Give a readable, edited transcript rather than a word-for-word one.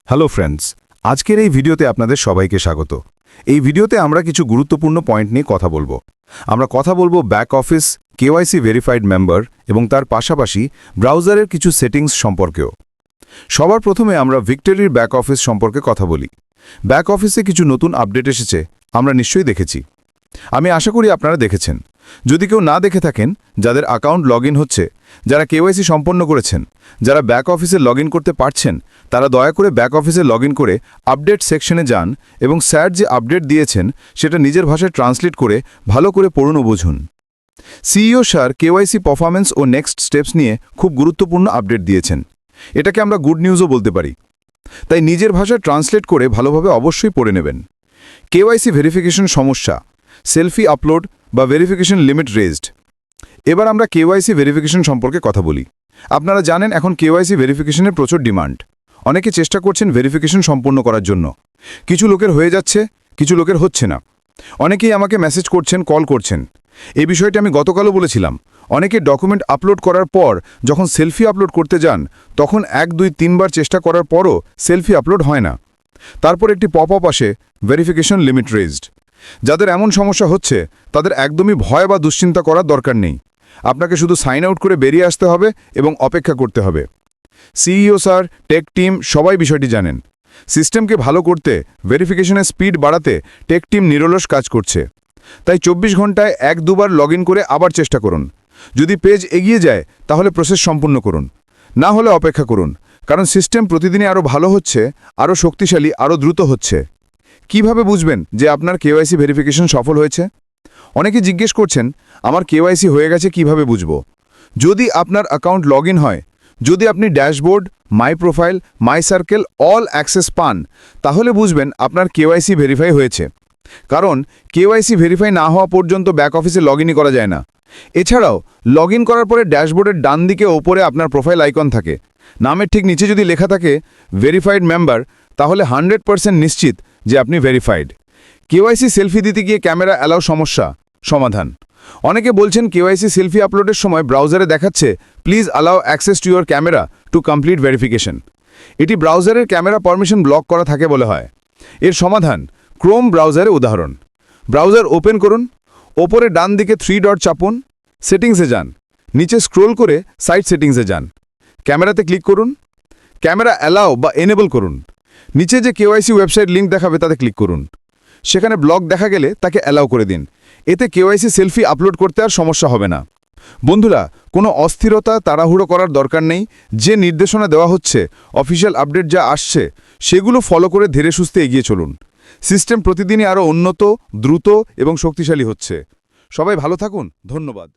Hello friends, আজকের এই ভিডিওতে আপনাদের সবাইকে স্বাগত। এই ভিডিওতে আমরা কিছু গুরুত্বপূর্ণ পয়েন্ট নিয়ে কথা বলবো। আমরা কথা বলবো back office, KYC verified member এবং তার পাশাপাশি ব্রাউজারের কিছু সেটিংস সম্পর্কেও। সবার প্রথমে আমরা ভিক্টরির ব্যাক অফিস সম্পর্কে কথা বলি। ব্যাক অফিসে কিছু নতুন আপডেট এসেছে, আমরা নিশ্চয়ই দেখেছি। আমি আশা করি আপনারা দেখেছেন। যদি কেউ না দেখে থাকেন, যাদের অ্যাকাউন্ট লগইন হচ্ছে, যারা কেওয়াইসি সম্পন্ন করেছেন, যারা ব্যাক অফিসে লগইন করতে পারছেন, তারা দয়া করে ব্যাক অফিসে লগইন করে আপডেট সেকশনে যান এবং স্যার যে আপডেট দিয়েছেন সেটা নিজের ভাষায় ট্রান্সলেট করে ভালো করে পড়ুন ও বুঝুন। সিইও স্যার কেওয়াইসি পারফরম্যান্স ও নেক্সট স্টেপস নিয়ে খুব গুরুত্বপূর্ণ আপডেট দিয়েছেন। এটাকে আমরা গুড নিউজও বলতে পারি। তাই নিজের ভাষায় ট্রান্সলেট করে ভালোভাবে অবশ্যই পড়ে নেবেন। কেওয়াইসি ভেরিফিকেশন সমস্যা, সেলফি আপলোড বা ভেরিফিকেশন লিমিট রেজড। এবার আমরা কেওয়াইসি ভেরিফিকেশন সম্পর্কে কথা বলি। আপনারা জানেন এখন কেওয়াইসি ভেরিফিকেশনের প্রচুর ডিমান্ড। অনেকে চেষ্টা করছেন ভেরিফিকেশন সম্পূর্ণ করার জন্য। কিছু লোকের হয়ে যাচ্ছে, কিছু লোকের হচ্ছে না। অনেকেই আমাকে মেসেজ করছেন, কল করছেন। এই বিষয়টি আমি গতকালও বলেছিলাম। অনেকে ডকুমেন্ট আপলোড করার পর যখন সেলফি আপলোড করতে যান, তখন 1, 2, 3 বার চেষ্টা করার পরও সেলফি আপলোড হয় না। তারপর একটি পপ আপ আসে, ভেরিফিকেশন লিমিট রেজড। যাদের এমন সমস্যা হচ্ছে তাদের একদমই ভয় বা দুশ্চিন্তা করার দরকার নেই। আপনাকে শুধু সাইন আউট করে বেরিয়ে আসতে হবে এবং অপেক্ষা করতে হবে। সিইও স্যার, টেক টিম সবাই বিষয়টি জানেন। সিস্টেমকে ভালো করতে, ভেরিফিকেশনের স্পিড বাড়াতে টেক টিম নিরলস কাজ করছে। তাই 24 ঘন্টায় 1-2 বার লগইন করে আবার চেষ্টা করুন। যদি পেজ এগিয়ে যায় তাহলে প্রসেস সম্পূর্ণ করুন, না হলে অপেক্ষা করুন। কারণ সিস্টেম প্রতিদিনই আরও ভালো হচ্ছে, আরও শক্তিশালী, আরও দ্রুত হচ্ছে। কিভাবে বুঝবেন যে আপনার কেওয়াইসি ভেরিফিকেশন সফল হয়েছে? অনেকে জিজ্ঞেস করছেন, আমার কেওয়াইসি হয়ে গেছে কিভাবে বুঝব? যদি আপনার অ্যাকাউন্ট লগইন হয়, যদি আপনি ড্যাশবোর্ড, মাই প্রোফাইল, মাই সার্কেল অল অ্যাক্সেস পান, তাহলে বুঝবেন আপনার কেওয়াইসি ভেরিফাই হয়েছে। কারণ কেওয়াইসি ভেরিফাই না হওয়া পর্যন্ত ব্যাক অফিসে লগইনই করা যায় না। এছাড়াও লগইন করার পরে ড্যাশবোর্ডের ডান দিকে ওপরে আপনার প্রোফাইল আইকন থাকে। নামের ঠিক নিচে যদি লেখা থাকে ভেরিফাইড মেম্বার, তাহলে 100% নিশ্চিত যে আপনি ভেরিফাইড। কেওয়াইসি সেলফি দিতে গিয়ে ক্যামেরা অ্যালাউ সমস্যা, সমাধান। অনেকে বলছেন কেওয়াইসি সেলফি আপলোডের সময় ব্রাউজারে দেখাচ্ছে please allow access to your camera to complete verification. এটি ব্রাউজারের ক্যামেরা পারমিশন ব্লক করা থাকে বলে হয়। এর সমাধান ক্রোম ব্রাউজারে উদাহরণ। ব্রাউজার ওপেন করুন, ওপরে ডান দিকে 3 ডট চাপুন, সেটিংসে যান, নিচে স্ক্রোল করে সাইট সেটিংসে যান, ক্যামেরাতে ক্লিক করুন, ক্যামেরা অ্যালাউ বা এনেবল করুন। নিচে যে কেওয়াইসি ওয়েবসাইট লিঙ্ক দেখাবে তাতে ক্লিক করুন। সেখানে ব্লক দেখা গেলে তাকে অ্যালাউ করে দিন। এতে কেওয়াইসি সেলফি আপলোড করতে আর সমস্যা হবে না। বন্ধুরা, কোনো অস্থিরতা, তাড়াহুড়ো করার দরকার নেই। যে নির্দেশনা দেওয়া হচ্ছে, অফিসিয়াল আপডেট যা আসছে, সেগুলো ফলো করে ধীরে সুস্থে এগিয়ে চলুন। সিস্টেম প্রতিদিনই আরও উন্নত, দ্রুত এবং শক্তিশালী হচ্ছে। সবাই ভালো থাকুন। ধন্যবাদ।